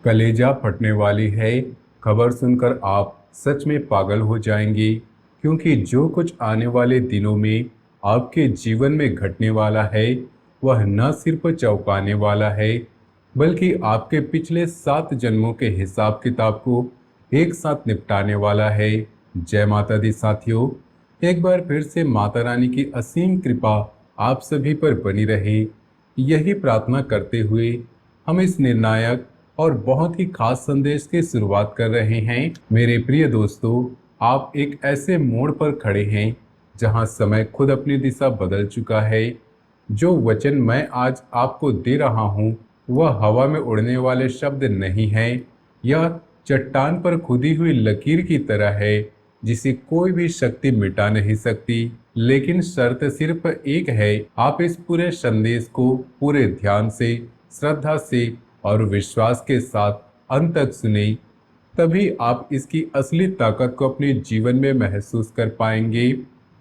कलेजा फटने वाली है। खबर सुनकर आप सच में पागल हो जाएंगे, क्योंकि जो कुछ आने वाले दिनों में आपके जीवन में घटने वाला है वह न सिर्फ चौंकाने वाला है, बल्कि आपके पिछले 7 जन्मों के हिसाब किताब को एक साथ निपटाने वाला है। जय माता दी साथियों। एक बार फिर से माता रानी की असीम कृपा आप सभी पर बनी रहे, यही प्रार्थना करते हुए हम इस निर्णायक और बहुत ही खास संदेश की शुरुआत कर रहे हैं। मेरे प्रिय दोस्तों, आप एक ऐसे मोड़ पर खड़े हैं जहां समय खुद अपनी दिशा बदल चुका है। जो वचन मैं आज आपको दे रहा हूं वह हवा में उड़ने वाले शब्द नहीं है। यह चट्टान पर खुदी हुई लकीर की तरह है, जिसे कोई भी शक्ति मिटा नहीं सकती। लेकिन शर्त सिर्फ एक है, आप इस पूरे संदेश को पूरे ध्यान से, श्रद्धा से और विश्वास के साथ अंत तक सुने। तभी आप इसकी असली ताकत को अपने जीवन में महसूस कर पाएंगे।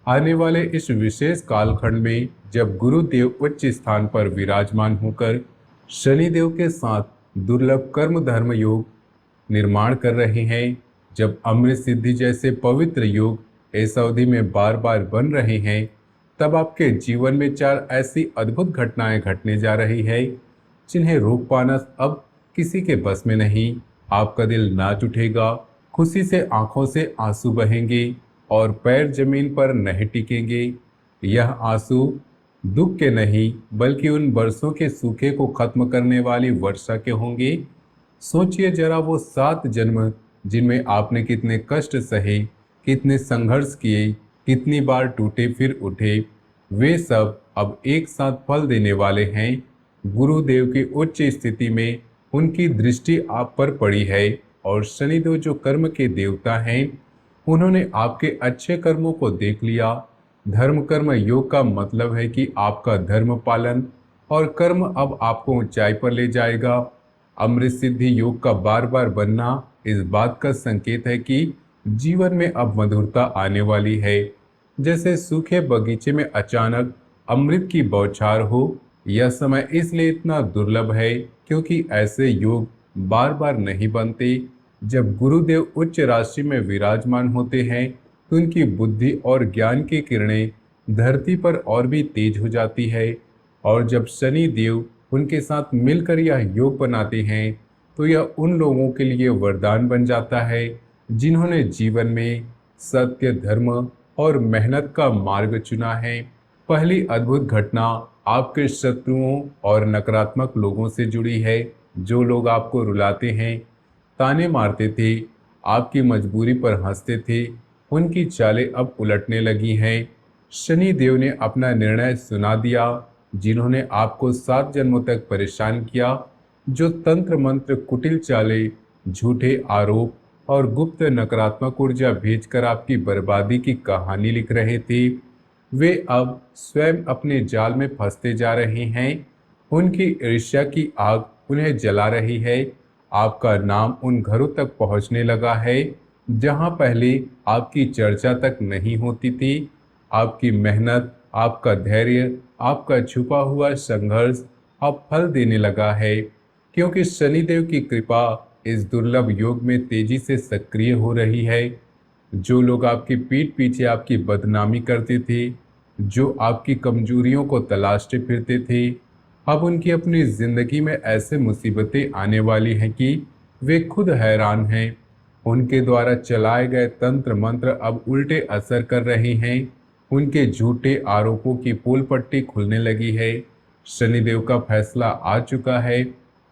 आने वाले इस विशेष कालखंड में जब गुरुदेव उच्च स्थान पर विराजमान होकर शनिदेव के साथ दुर्लभ कर्म धर्म योग निर्माण कर रहे हैं, जब अमृत सिद्धि जैसे पवित्र योग इस अवधि में बार बार बन रहे हैं, तब आपके जीवन में 4 ऐसी अद्भुत घटनाएं घटने जा रही है जिन्हें रोक पाना अब किसी के बस में नहीं। आपका दिल नाच उठेगा, खुशी से आंखों से आंसू बहेंगे और पैर जमीन पर नहीं टिकेंगे। यह आंसू दुख के नहीं, बल्कि उन बरसों के सूखे को खत्म करने वाली वर्षा के होंगे। सोचिए जरा, वो 7 जन्म जिनमें आपने कितने कष्ट सहे, कितने संघर्ष किए, कितनी बार टूटे फिर उठे, वे सब अब एक साथ फल देने वाले हैं। गुरुदेव की उच्च स्थिति में उनकी दृष्टि आप पर पड़ी है, और शनिदेव जो कर्म के देवता हैं, उन्होंने आपके अच्छे कर्मों को देख लिया। धर्म कर्म योग का मतलब है कि आपका धर्म पालन और कर्म अब आपको ऊंचाई पर ले जाएगा। अमृत सिद्धि योग का बार बार बनना इस बात का संकेत है कि जीवन में अब मधुरता आने वाली है। जैसे सूखे बगीचे में अचानक अमृत की बौछार हो। यह समय इसलिए इतना दुर्लभ है क्योंकि ऐसे योग बार बार नहीं बनते। जब गुरुदेव उच्च राशि में विराजमान होते हैं तो उनकी बुद्धि और ज्ञान की किरणें धरती पर और भी तेज हो जाती है। और जब शनि देव उनके साथ मिलकर यह योग बनाते हैं तो यह उन लोगों के लिए वरदान बन जाता है जिन्होंने जीवन में सत्य, धर्म और मेहनत का मार्ग चुना है। पहली अद्भुत घटना आपके शत्रुओं और नकारात्मक लोगों से जुड़ी है। जो लोग आपको रुलाते हैं, ताने मारते थे, आपकी मजबूरी पर हंसते थे, उनकी चालें अब उलटने लगी हैं। शनि देव ने अपना निर्णय सुना दिया। जिन्होंने आपको 7 जन्मों तक परेशान किया, जो तंत्र मंत्र, कुटिल चालें, झूठे आरोप और गुप्त नकारात्मक ऊर्जा भेजकर आपकी बर्बादी की कहानी लिख रहे थे, वे अब स्वयं अपने जाल में फंसते जा रहे हैं। उनकी ईर्ष्या की आग उन्हें जला रही है। आपका नाम उन घरों तक पहुंचने लगा है जहां पहले आपकी चर्चा तक नहीं होती थी। आपकी मेहनत, आपका धैर्य, आपका छुपा हुआ संघर्ष अब फल देने लगा है, क्योंकि शनिदेव की कृपा इस दुर्लभ योग में तेजी से सक्रिय हो रही है। जो लोग आपकी पीठ पीछे आपकी बदनामी करते थे, जो आपकी कमजोरियों को तलाशते फिरते थे, अब उनकी अपनी जिंदगी में ऐसे मुसीबतें आने वाली हैं कि वे खुद हैरान हैं। उनके द्वारा चलाए गए तंत्र मंत्र अब उल्टे असर कर रहे हैं। उनके झूठे आरोपों की पोल पट्टी खुलने लगी है। शनिदेव का फैसला आ चुका है,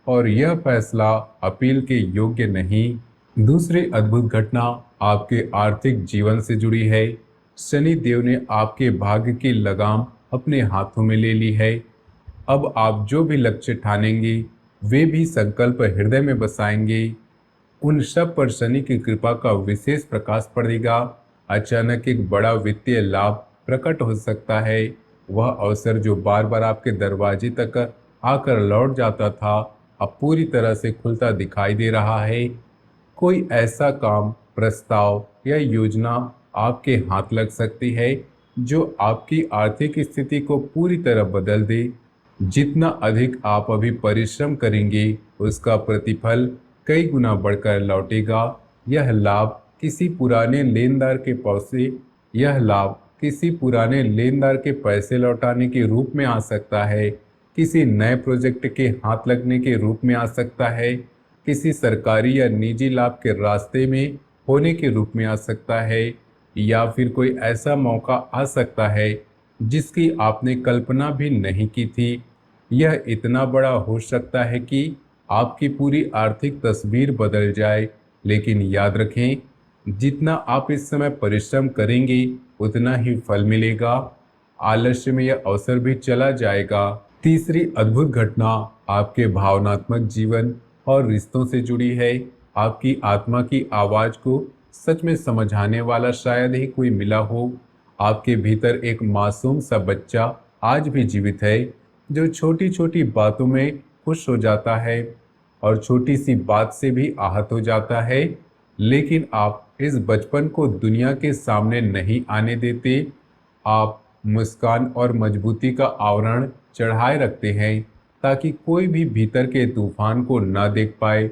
और यह फैसला अपील के योग्य नहीं। दूसरी अद्भुत घटना आपके आर्थिक जीवन से जुड़ी है। शनि देव ने आपके भाग्य की लगाम अपने हाथों में ले ली है। अब आप जो भी लक्ष्य ठानेंगे, वे भी संकल्प हृदय में बसाएंगे, उन सब पर शनि की कृपा का विशेष प्रकाश पड़ेगा। अचानक एक बड़ा वित्तीय लाभ प्रकट हो सकता है। वह अवसर जो बार बार आपके दरवाजे तक आकर लौट जाता था, अब पूरी तरह से खुलता दिखाई दे रहा है। कोई ऐसा काम, प्रस्ताव या योजना आपके हाथ लग सकती है जो आपकी आर्थिक स्थिति को पूरी तरह बदल दे। जितना अधिक आप अभी परिश्रम करेंगे, उसका प्रतिफल कई गुना बढ़कर लौटेगा। यह लाभ किसी पुराने लेनदार के पैसे यह लाभ किसी पुराने लेनदार के पैसे लौटाने के रूप में आ सकता है, किसी नए प्रोजेक्ट के हाथ लगने के रूप में आ सकता है, किसी सरकारी या निजी लाभ के रास्ते में होने के रूप में आ सकता है, या फिर कोई ऐसा मौका आ सकता है जिसकी आपने कल्पना भी नहीं की थी। यह इतना बड़ा हो सकता है कि आपकी पूरी आर्थिक तस्वीर बदल जाए। लेकिन याद रखें, जितना आप इस समय परिश्रम करेंगे उतना ही फल मिलेगा। आलस्य में यह अवसर भी चला जाएगा। तीसरी अद्भुत घटना आपके भावनात्मक जीवन और रिश्तों से जुड़ी है। आपकी आत्मा की आवाज को सच में समझाने वाला शायद ही कोई मिला हो। आपके भीतर एक मासूम सा बच्चा आज भी जीवित है, जो छोटी छोटी बातों में खुश हो जाता है और छोटी सी बात से भी आहत हो जाता है। लेकिन आप इस बचपन को दुनिया के सामने नहीं आने देते। आप मुस्कान और मजबूती का आवरण चढ़ाए रखते हैं ताकि कोई भी भीतर के तूफान को ना देख पाए।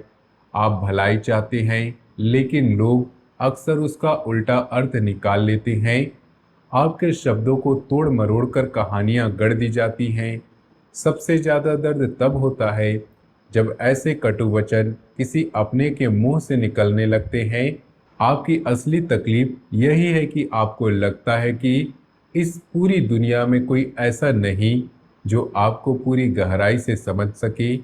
आप भलाई चाहते हैं, लेकिन लोग अक्सर उसका उल्टा अर्थ निकाल लेते हैं। आपके शब्दों को तोड़ मरोड़ कर कहानियां गढ़ दी जाती हैं। सबसे ज्यादा दर्द तब होता है जब ऐसे कटु वचन किसी अपने के मुंह से निकलने लगते हैं। आपकी असली तकलीफ यही है कि आपको लगता है कि इस पूरी दुनिया में कोई ऐसा नहीं जो आपको पूरी गहराई से समझ सके,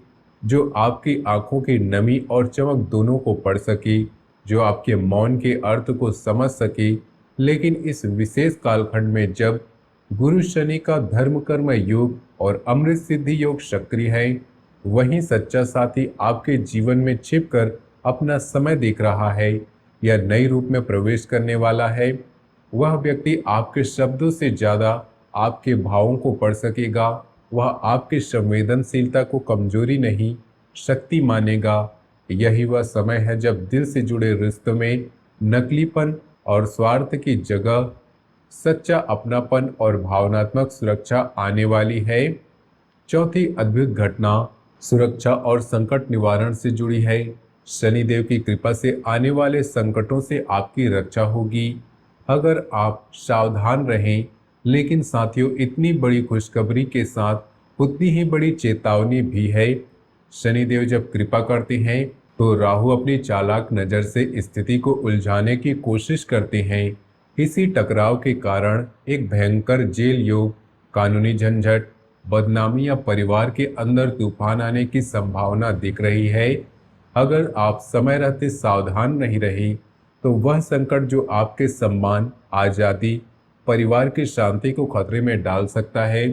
जो आपकी आंखों की नमी और चमक दोनों को पढ़ सके, जो आपके मौन के अर्थ को समझ सके। लेकिन इस विशेष कालखंड में जब गुरु शनि का धर्म कर्म योग और अमृत सिद्धि योग सक्रिय है, वहीं सच्चा साथी आपके जीवन में छिपकर अपना समय देख रहा है या नई रूप में प्रवेश करने वाला है। वह व्यक्ति आपके शब्दों से ज्यादा आपके भावों को पढ़ सकेगा। वह आपकी संवेदनशीलता को कमजोरी नहीं, शक्ति मानेगा। यही वह समय है जब दिल से जुड़े रिश्तों में नकलीपन और स्वार्थ की जगह सच्चा अपनापन और भावनात्मक सुरक्षा आने वाली है। चौथी अद्भुत घटना सुरक्षा और संकट निवारण से जुड़ी है। शनिदेव की कृपा से आने वाले संकटों से आपकी रक्षा होगी अगर आप सावधान रहें। लेकिन साथियों, इतनी बड़ी खुशखबरी के साथ उतनी ही बड़ी चेतावनी भी है। शनिदेव जब कृपा करते हैं तो राहु अपनी चालाक नज़र से स्थिति को उलझाने की कोशिश करते हैं। इसी टकराव के कारण एक भयंकर जेल योग, कानूनी झंझट, बदनामी या परिवार के अंदर तूफान आने की संभावना दिख रही है। अगर आप समय रहते सावधान नहीं रहे तो वह संकट जो आपके सम्मान, आज़ादी, परिवार की शांति को खतरे में डाल सकता है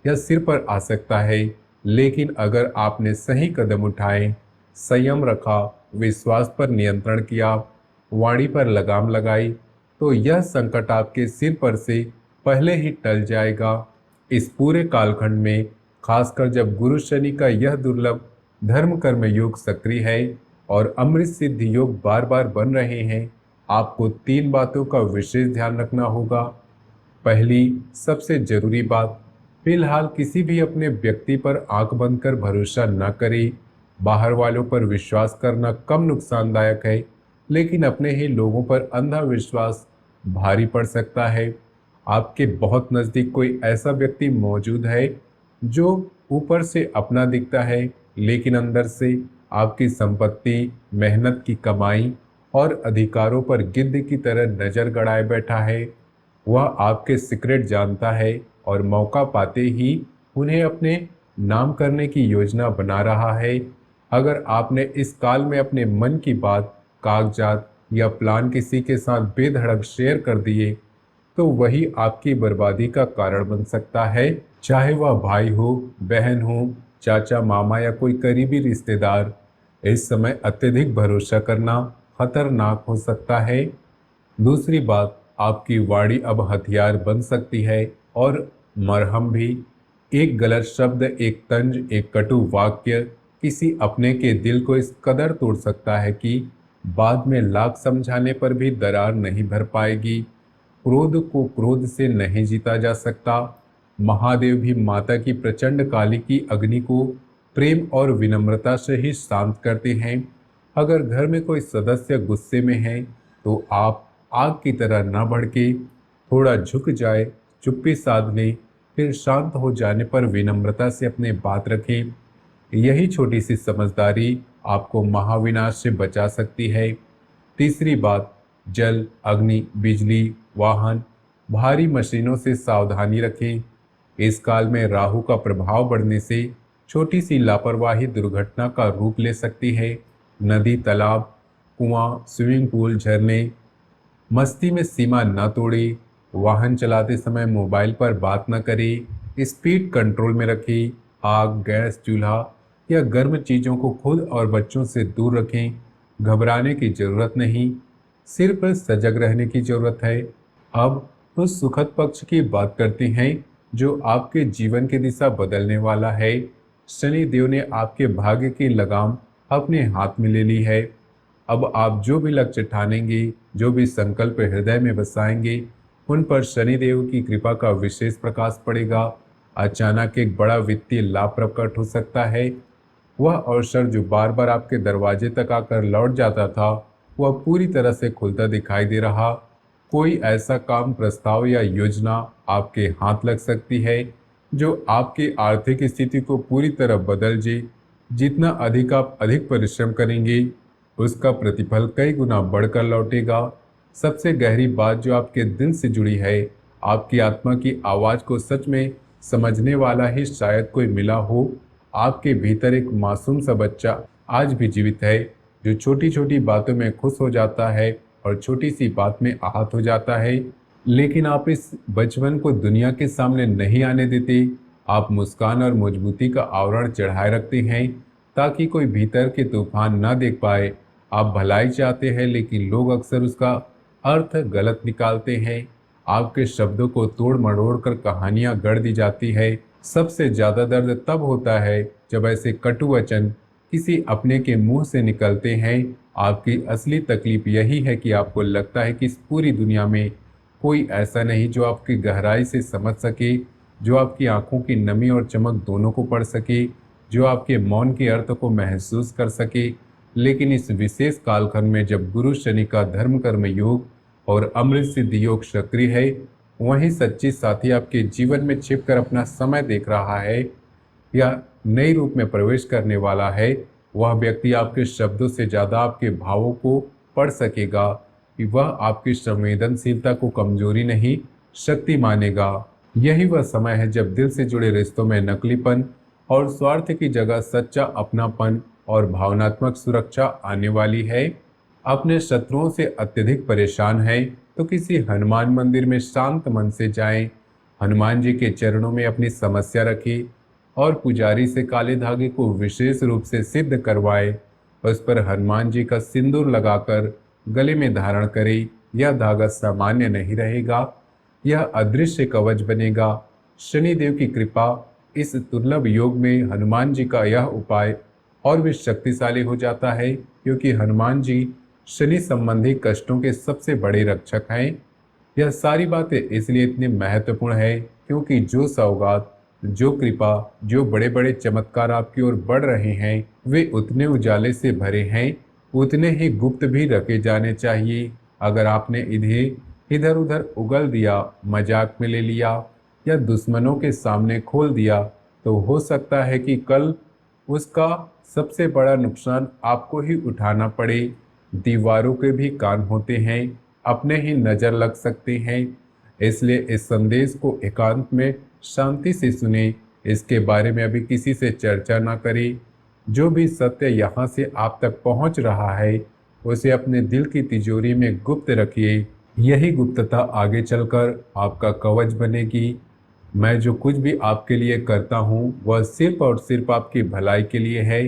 या सिर पर आ सकता है। लेकिन अगर आपने सही कदम उठाए, संयम रखा, विश्वास पर नियंत्रण किया, वाणी पर लगाम लगाई, तो यह संकट आपके सिर पर से पहले ही टल जाएगा। इस पूरे कालखंड में, खासकर जब गुरु शनि का यह दुर्लभ धर्म कर्म योग सक्रिय है और अमृत सिद्धि योग बार बार बन रहे हैं, आपको तीन बातों का विशेष ध्यान रखना होगा। पहली सबसे जरूरी बात, फिलहाल किसी भी अपने व्यक्ति पर आंख बंद कर भरोसा न करें। बाहर वालों पर विश्वास करना कम नुकसानदायक है, लेकिन अपने ही लोगों पर अंधा विश्वास भारी पड़ सकता है। आपके बहुत नज़दीक कोई ऐसा व्यक्ति मौजूद है जो ऊपर से अपना दिखता है, लेकिन अंदर से आपकी संपत्ति, मेहनत की कमाई और अधिकारों पर गिद्ध की तरह नज़र गड़ाए बैठा है। वह आपके सीक्रेट जानता है और मौका पाते ही उन्हें अपने नाम करने की योजना बना रहा है। अगर आपने इस काल में अपने मन की बात, कागजात या प्लान किसी के साथ बेधड़क शेयर कर दिए, तो वही आपकी बर्बादी का कारण बन सकता है। चाहे वह भाई हो, बहन हो, चाचा, मामा या कोई करीबी रिश्तेदार। इस समय अत्यधिक भरोसा करना खतरनाक हो सकता है। दूसरी बात, आपकी वाणी अब हथियार बन सकती है और मरहम भी। एक गलत शब्द, एक तंज, एक कटु वाक्य किसी अपने के दिल को इस कदर तोड़ सकता है कि बाद में लाख समझाने पर भी दरार नहीं भर पाएगी। क्रोध को क्रोध से नहीं जीता जा सकता। महादेव भी माता की प्रचंड काली की अग्नि को प्रेम और विनम्रता से ही शांत करते हैं। अगर घर में कोई सदस्य गुस्से में है तो आप आग की तरह न भड़के, थोड़ा झुक जाए, चुप्पी साध लें, फिर शांत हो जाने पर विनम्रता से अपने बात रखें। यही छोटी सी समझदारी आपको महाविनाश से बचा सकती है। तीसरी बात, जल, अग्नि, बिजली, वाहन, भारी मशीनों से सावधानी रखें। इस काल में राहु का प्रभाव बढ़ने से छोटी सी लापरवाही दुर्घटना का रूप ले सकती है। नदी, तालाब, कुआं, स्विमिंग पूल, झरने, मस्ती में सीमा न तोड़े। वाहन चलाते समय मोबाइल पर बात न करें। स्पीड कंट्रोल में रखें। आग, गैस, चूल्हा या गर्म चीज़ों को खुद और बच्चों से दूर रखें। घबराने की जरूरत नहीं, सिर्फ सजग रहने की जरूरत है। अब उस सुखद पक्ष की बात करते हैं जो आपके जीवन की दिशा बदलने वाला है। शनि देव ने आपके भाग्य की लगाम अपने हाथ में ले ली है। अब आप जो भी लक्ष्य ठानेंगे, जो भी संकल्प हृदय में बसाएंगे, उन पर शनिदेव की कृपा का विशेष प्रकाश पड़ेगा। अचानक एक बड़ा वित्तीय लाभ प्रकट हो सकता है। वह अवसर जो बार बार आपके दरवाजे तक आकर लौट जाता था, वह पूरी तरह से खुलता दिखाई दे रहा। कोई ऐसा काम, प्रस्ताव या योजना आपके हाथ लग सकती है जो आपकी आर्थिक स्थिति को पूरी तरह बदल दे। जितना अधिक आप अधिक परिश्रम करेंगे, उसका प्रतिफल कई गुना बढ़कर लौटेगा। सबसे गहरी बात जो आपके दिल से जुड़ी है, आपकी आत्मा की आवाज़ को सच में समझने वाला ही शायद कोई मिला हो। आपके भीतर एक मासूम सा बच्चा आज भी जीवित है, जो छोटी छोटी बातों में खुश हो जाता है और छोटी सी बात में आहत हो जाता है। लेकिन आप इस बचपन को दुनिया के सामने नहीं आने देते। आप मुस्कान और मजबूती का आवरण चढ़ाए रखते हैं ताकि कोई भीतर के तूफान ना देख पाए। आप भलाई चाहते हैं लेकिन लोग अक्सर उसका अर्थ गलत निकालते हैं। आपके शब्दों को तोड़ मरोड़ कर कहानियां गढ़ दी जाती है। सबसे ज्यादा दर्द तब होता है जब ऐसे कटु वचन किसी अपने के मुंह से निकलते हैं। आपकी असली तकलीफ यही है कि आपको लगता है कि इस पूरी दुनिया में कोई ऐसा नहीं जो आपकी गहराई से समझ सके, जो आपकी आंखों की नमी और चमक दोनों को पढ़ सके, जो आपके मौन के अर्थ को महसूस कर सके। लेकिन इस विशेष कालखंड में जब गुरु शनि का धर्म कर्म योग और अमृत सिद्धि योग सक्रिय है, वहीं सच्ची साथी आपके जीवन में छिपकर अपना समय देख रहा है या नए रूप में प्रवेश करने वाला है। वह व्यक्ति आपके शब्दों से ज्यादा आपके भावों को पढ़ सकेगा कि वह आपकी संवेदनशीलता को कमजोरी नहीं, शक्ति मानेगा। यही वह समय है जब दिल से जुड़े रिश्तों में नकलीपन और स्वार्थ की जगह सच्चा अपनापन और भावनात्मक सुरक्षा आने वाली है। अपने शत्रुओं से अत्यधिक परेशान है तो किसी हनुमान मंदिर में शांत मन से जाएं, हनुमान जी के चरणों में अपनी समस्या रखें और पुजारी से काले धागे को विशेष रूप से सिद्ध करवाए। उस पर हनुमान जी का सिंदूर लगाकर गले में धारण करें। यह धागा सामान्य नहीं रहेगा, यह अदृश्य कवच बनेगा। शनिदेव की कृपा इस दुर्लभ योग में हनुमान जी का यह उपाय और भी शक्तिशाली हो जाता है, क्योंकि हनुमान जी शनि संबंधी कष्टों के सबसे बड़े रक्षक हैं। यह सारी बातें इसलिए इतनी महत्वपूर्ण है क्योंकि जो सौगात, जो कृपा, जो बड़े बड़े चमत्कार आपकी ओर बढ़ रहे हैं, वे उतने उजाले से भरे हैं, उतने ही गुप्त भी रखे जाने चाहिए। अगर आपने इन्हें इधर उधर उगल दिया, मजाक में ले लिया या दुश्मनों के सामने खोल दिया, तो हो सकता है कि कल उसका सबसे बड़ा नुकसान आपको ही उठाना पड़े। दीवारों के भी कान होते हैं, अपने ही नज़र लग सकते हैं। इसलिए इस संदेश को एकांत में शांति से सुने। इसके बारे में अभी किसी से चर्चा ना करें। जो भी सत्य यहाँ से आप तक पहुँच रहा है, उसे अपने दिल की तिजोरी में गुप्त रखिए। यही गुप्तता आगे चलकर आपका कवच बनेगी। मैं जो कुछ भी आपके लिए करता हूँ, वह सिर्फ और सिर्फ आपकी भलाई के लिए है।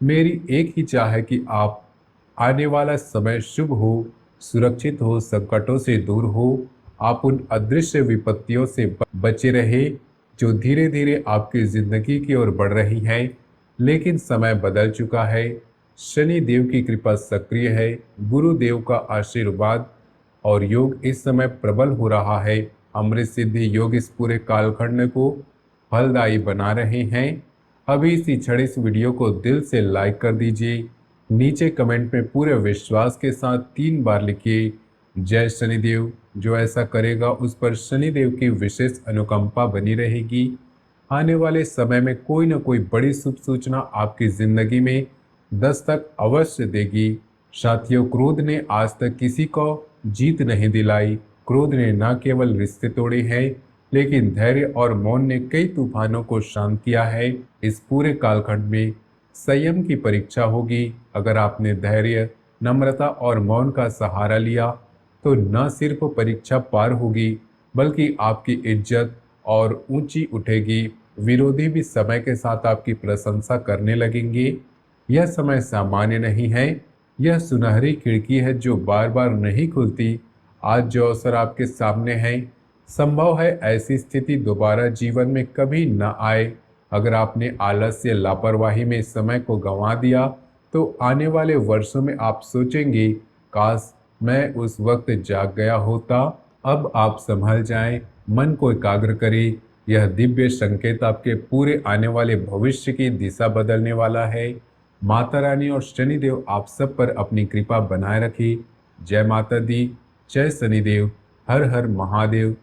मेरी एक ही चाह है कि आप आने वाला समय शुभ हो, सुरक्षित हो, संकटों से दूर हो। आप उन अदृश्य विपत्तियों से बचे रहे जो धीरे धीरे आपकी जिंदगी की ओर बढ़ रही है। लेकिन समय बदल चुका है। शनि देव की कृपा सक्रिय है, गुरुदेव का आशीर्वाद और योग इस समय प्रबल हो रहा है। अमृत सिद्धि योग इस पूरे कालखंड को फलदायी बना रहे हैं। अभी इसी क्षण इस वीडियो को दिल से लाइक कर दीजिए नीचे कमेंट में पूरे विश्वास के साथ 3 बार लिखिए, जय शनिदेव। जो ऐसा करेगा उस पर शनिदेव की विशेष अनुकंपा बनी रहेगी। आने वाले समय में कोई न कोई बड़ी शुभ सूचना आपकी जिंदगी में दस्तक अवश्य देगी। साथियों, क्रोध ने आज तक किसी को जीत नहीं दिलाई। क्रोध ने न केवल रिश्ते तोड़े हैं, लेकिन धैर्य और मौन ने कई तूफानों को शांत किया है। इस पूरे कालखंड में संयम की परीक्षा होगी। अगर आपने धैर्य, नम्रता और मौन का सहारा लिया तो न सिर्फ परीक्षा पार होगी, बल्कि आपकी इज्जत और ऊंची उठेगी। विरोधी भी समय के साथ आपकी प्रशंसा करने लगेंगे। यह समय सामान्य नहीं है, यह सुनहरी खिड़की है जो बार बार नहीं खुलती। आज जो अवसर आपके सामने है, संभव है ऐसी स्थिति दोबारा जीवन में कभी न आए। अगर आपने आलस या लापरवाही में समय को गंवा दिया, तो आने वाले वर्षों में आप सोचेंगे, काश मैं उस वक्त जाग गया होता। अब आप संभल जाएं, मन को एकाग्र करें। यह दिव्य संकेत आपके पूरे आने वाले भविष्य की दिशा बदलने वाला है। माता रानी और शनिदेव आप सब पर अपनी कृपा बनाए रखे। जय माता दी, जय शनिदेव, हर हर महादेव।